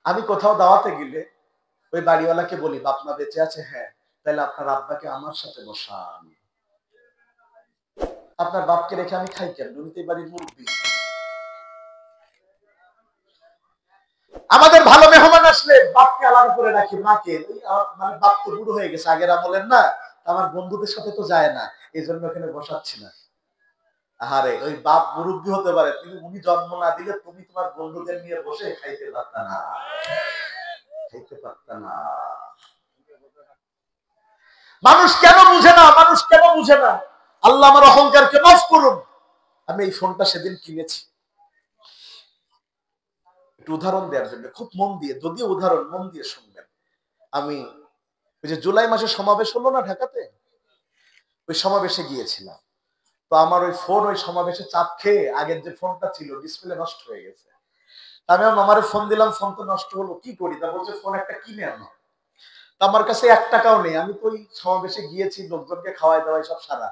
আমি কোথাও দাওয়াতে গেলে ওই বাড়িওয়ালাকে বলি, বাপ মা বেঁচে আছে? হ্যাঁ। তাহলে আপনার আব্বাকে আমার সাথে বসান। আপনার বাপকে রেখে আমি খাই কেন? উনি তো বাড়ির মুরব্বী। আমাদের ভালো মেহমান আসলে বাপকে আলাদা করে রাখি, মাকে মানে বাপ তো বুড়ো হয়ে গেছে, আগের আমলের না, আমার বন্ধুদের সাথে তো যায় না, এই জন্য ওখানে বসাচ্ছি না। আহারে, ওই বাপ মুরব্বী হতে পারে, কিন্তু উনি জন্ম না দিলে তুমি তোমার বন্ধুদের নিয়ে বসে খাইতে পারতা না, খাইতে পারতা না। মানুষ কেন বুঝে না, মানুষ কেন বুঝে না? আল্লাহ আমার অহংকারকে মাফ করুন। আমি এই ফোনটা সেদিন কিনেছি, একটু উদাহরণ দেওয়ার জন্য, খুব মন দিয়ে, যদিও উদাহরণ মন দিয়ে শুনবেন। আমি ওই যে জুলাই মাসে সমাবেশ হলো না ঢাকাতে, ওই সমাবেশে গিয়েছিলাম। তো আমার ওই ফোন ওই সমাবেশে চাপ খেয়ে আগের যে ফোনটা ছিল ডিসপ্লে নষ্ট হয়ে গেছে। আমি আমার মামারে ফোন দিলাম, ফোন তো নষ্ট হলো, কি করি? তা বলছে ফোন একটা কিনে আনো। তা আমার কাছে 1 টাকাও নেই, আমি তো ওই সমাবেশে গিয়েছি লোকজনকে খাওয়াই দাওয়াই সব সারা।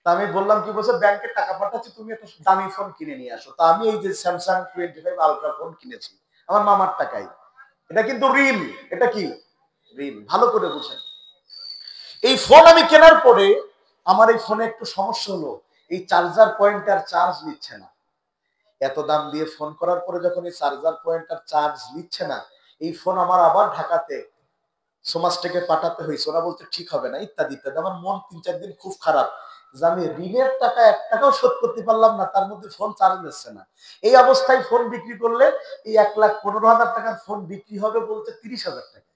তা আমি বললাম, কি বলছে, ব্যাংকে টাকা পাঠাচ্ছি, তুমি একটা দামি ফোন কিনে নিয়ে আসো। তা আমি এই যে স্যামসাং 25 আলট্রা ফোন কিনেছি আমার মামার টাকায়। এটা কিন্তু রিল। এটা কি রিল? ভালো করে বুঝেন। এই ফোন আমি কেনার পরে আমার এই ফোনে একটু সমস্যা হলো, এই চার্জার পয়েন্টার চার্জ নিচ্ছে না। এত দাম দিয়ে ফোন করার পরে যখন এই চার্জার পয়েন্টার চার্জ নিচ্ছে না, এই ফোন আমার আবার ঢাকাতে সমাজটাকে পাঠাতে হয়েছে, ওরা বলতে ঠিক হবে না, ইত্যাদি ইত্যাদি। আমার মন 3-4 দিন খুব খারাপ যে আমি ঋণের টাকা 1 টাকাও শোধ করতে পারলাম না, তার মধ্যে ফোন চার্জ নিচ্ছে না। এই অবস্থায় ফোন বিক্রি করলে এই 1,15,000 টাকার ফোন বিক্রি হবে বলতে 30,000 টাকা।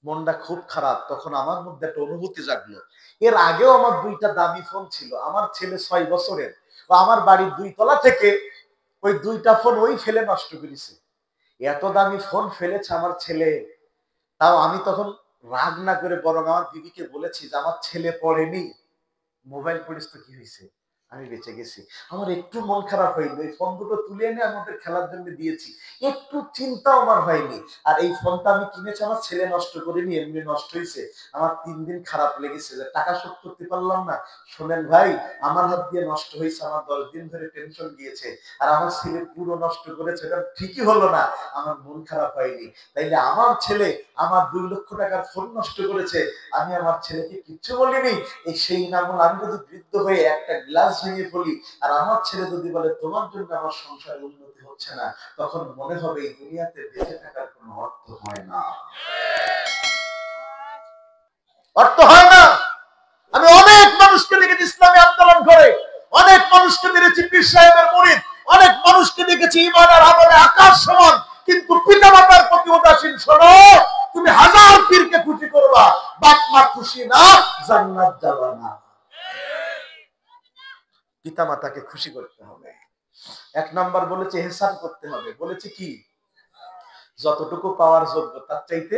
মনটা খুব খারাপ। তখন আমার মধ্যে একটা অনুভূতি জাগলো, এর আগেও আমার 2টা দামি ফোন ছিল, আমার ছেলে 6 বছরের, ও আমার বাড়ির 2 তলা থেকে ওই 2টা ফোন ওই ফেলে নষ্ট করেছে। এত দামি ফোন ফেলেছে আমার ছেলে। তাও আমি তখন রাগ না করে বরং আমার বিবিকে বলেছি যে আমার ছেলে পড়েনি, মোবাইল পড়িস তো কি হয়েছে, আমি বেঁচে গেছি। আমার একটু মন খারাপ হয়নি, এই ফোন দুটো তুলে এনে আমাদের খেলার জন্য দিয়েছি, একটু চিন্তা আমার হয়নি। আর এই ফোনটা আমি কিনেছি, আমার ছেলে নষ্ট করিনি, এমনি নষ্ট হয়েছে। আমার 3 দিন খারাপ লেগেছে যে টাকা শোধ করতে পারলাম না। শোনেন ভাই, আমার হাত দিয়ে নষ্ট হয়েছে, আমার 10 দিন ধরে টেনশন গিয়েছে, আর আমার ছেলে পুরো নষ্ট করেছে, এটা ঠিকই হলো না, আমার মন খারাপ হয়নি। তাইলে আমার ছেলে আমার 2 লক্ষ টাকার ফোন নষ্ট করেছে, আমি আমার ছেলেকে কিচ্ছু বলিনি। এই সেই নামল আমি যদি বৃদ্ধ হয়ে একটা গ্লাস ভেঙে পড়ি, আর আমার ছেলে যদি বলে তোমার জন্য আমার সংসার উন্নতি হচ্ছে না, তখন মনে হবে এই দুনিয়াতে বেঁচে থাকার কোনো অর্থ হয় না, অর্থ হয় না। আমি অনেক মানুষকে দেখেছি ইসলামী আন্দোলন করে, অনেক মানুষকে দেখেছি পীর সাহেবের মুরিদ, অনেক মানুষকে দেখেছি ঈমান আর আমলে আকাশ সমান, কিন্তু পিতামাতার প্রতি উদাসীন। শোনো, তুমি হাজার পীরকে খুশি করবা, বাপ মা খুশি না, জান্নাত যাবা না। পিতামাতাকে খুশি করতে হবে। 1 নাম্বার বলেছে ইহসান করতে হবে। বলেছে কি? যতটুকু পাওয়ার যোগ্য তার চাইতে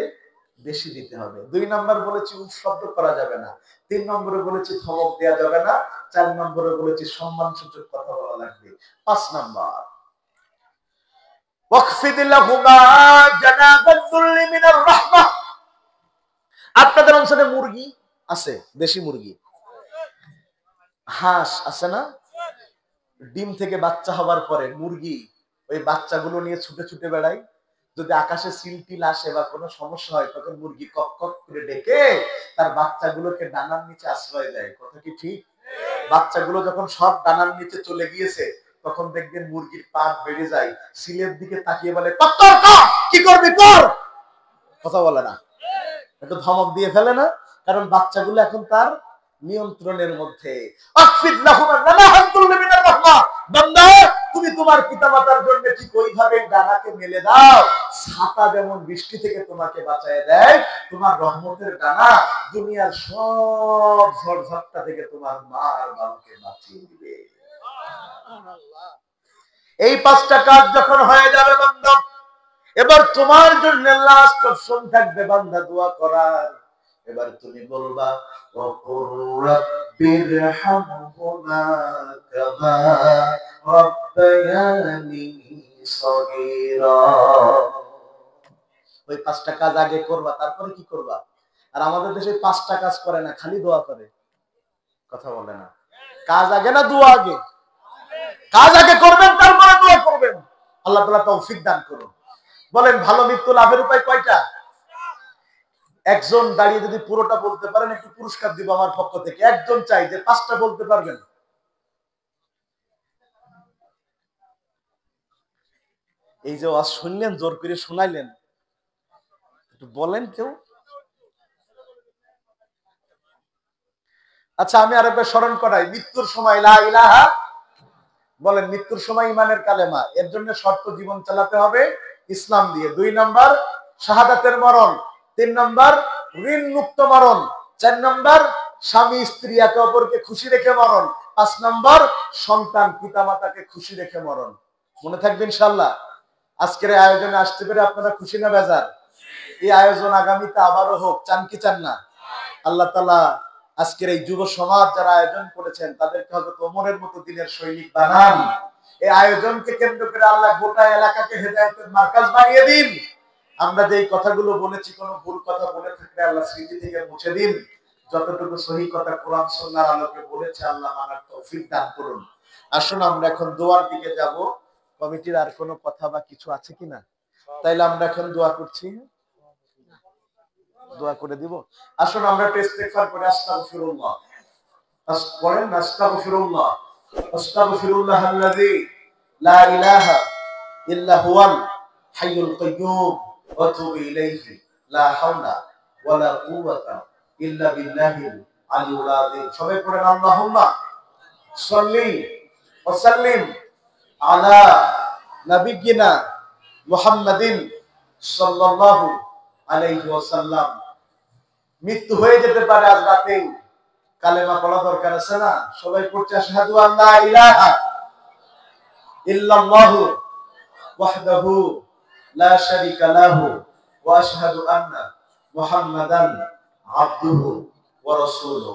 বেশি দিতে হবে। 2 নাম্বার বলেছি উফ শব্দ করা যাবে না। 3 নম্বরে বলেছি ধমক দেওয়া যাবে না। 4 নম্বরে বলেছি সম্মানসূচক কথা বলা লাগবে। 5 নাম্বার ওয়াকফিদ লাহুমা জানাবাল যুল্লি মিনার রাহমাহ। আপনাদের অঞ্চলে মুরগি আছে? দেশি মুরগি, হাঁস আছে না? ডিম থেকে বাচ্চা হবার পরে মুরগি ওই বাচ্চাগুলো নিয়ে ছুটে ছুটে বেড়ায়। যদি আকাশে সিলটিল আসে বা কোনো সমস্যা হয়, তখন মুরগি কক কক করে ডেকে তার বাচ্চাগুলোকে ডানার নিচে আশ্রয় দেয়। কথা কি ঠিক? বাচ্চাগুলো যখন সব ডানার নিচে চলে গিয়েছে, তখন দেখবেন মুরগির পাত বেড়ে যায়, সিলের দিকে তাকিয়ে বলে কি করবি কর, কথা বলে না, একটু ধমক দিয়ে ফেলে না, কারণ বাচ্চাগুলো এখন তার নিয়ন্ত্রণের মধ্যে। বান্দা, তুমি তোমার পিতামাতার জন্য ঠিক ওইভাবে ডানাকে মেলে দাও, ছাতা যেমন বৃষ্টি থেকে তোমাকে বাঁচায় দেয়, তোমার রহমতের ডানা দুনিয়ার সব ঝড়ঝাপটা থেকে তোমার মা আর বাবাকে বাঁচিয়ে দিবে। এই 5টা কাজ যখন হয়ে যাবে বান্দা, এবার তোমার জন্য লাস্ট অপশন থাকবে বান্দা দোয়া করার। এবার তুমি বলবা ওকুর রাব্বিরহামহুমা কামা রাব্বায়ানি সগীরা। ওই 5টা কাজ আগে করবা, তারপরে কি করবা? আর আমাদের দেশে 5টা কাজ করে না, খালি দোয়া করে, কথা বলে না। কাজ আগে না দোয়া আগে? কাজ আগে করবেন, তারপরে দোয়া করবেন। আল্লাহ তাআলা তৌফিক দান করুন। বলেন ভালো মৃত্যু লাভের উপায় কয়টা? একজন দাঁড়িয়ে যদি পুরোটা বলতে পারেন একটু পুরস্কার দিব আমার পক্ষ থেকে। একজন চাই যে 5টা বলতে পারবেন। এই যে ওয়াজ শুনলেন, জোর করে শোনাইলেন, একটু বলেন কেউ। আচ্ছা আমি আরেকবার স্মরণ করাই, মৃত্যুর সময় লা ইলাহা, বলেন মৃত্যুর সময় ইমানের কালেমা, এর জন্য শর্ত জীবন চালাতে হবে ইসলাম দিয়ে। 2 নাম্বার শাহাদাতের মরণ, 3 নাম্বার ঋণ মুক্ত মরণ, 4 নাম্বার স্বামী স্ত্রী একে অপরকে খুশি রেখে মরণ, 5 নাম্বার সন্তান পিতামাতাকে খুশি রেখে মরণ। মনে থাকবে ইনশাআল্লাহ। আজকের এই আয়োজনে আসতে পেরে আপনারা খুশি না বেজার? এই আয়োজন আগামীতে আবারও হোক, চান কি চান না? আল্লাহ তাআলা আজকের এই যুব সমাজ যারা আয়োজন করেছেন তাদেরকে হযরত ওমরের মতো দিনের সৈনিক বানান। এই আয়োজনকে কেন্দ্র করে আল্লাহ গোটা এলাকাকে হেদায়েতের মার্কাজ বানিয়ে দিন। আমরা যে এই কথাগুলো বলেছি কোনো ভুল কথা বলে থাকলে আল্লাহ স্মৃতি থেকে মুছে দিন। যতটুকু সহি কথা কোরআন সুন্নাহর আলোকে বলেছে আল্লাহ মানার তৌফিক দান করুন। আসুন আমরা এখন দোয়ার দিকে যাব। কমিটির আর কোনো কথা বা কিছু আছে কিনা? তাইলে আমরা এখন দোয়া করছি, দোয়া করে দিব। আসুন আমরা ইস্তেগফার করে আস্তাগফিরুল্লাহ পড়েন, আস্তাগফিরুল্লাহ আস্তাগফিরুল্লাহ আল্লাযী লা ইলাহা ইল্লা হুয়াল হাইয়ুল কাইয়্যুম ওয়া তুবু ইলাইহি লা হাওলা ওয়া লা কুওয়াতা ইল্লা বিল্লাহিল আলিয়্যিল আযীম। সবাই পড়েন আল্লাহুম্মা সাল্লি ওয়া সাল্লিম আলা নাবিয়্যিনা মুহাম্মাদিন সাল্লাল্লাহু আলাইহি ওয়াসাল্লাম। মৃত্যু হয়ে যেতে পারে আজ রাতেই, কালেমা পড়া দরকার আছে না? সবাই পড়ছে আশহাদু আল্লা ইলাহা ইল্লাল্লাহু ওয়াহদাহু লা শারীকা লাহু ওয়া আশহাদু আন্না মুহাম্মাদান আবদুহু ওয়া রাসূলুহু।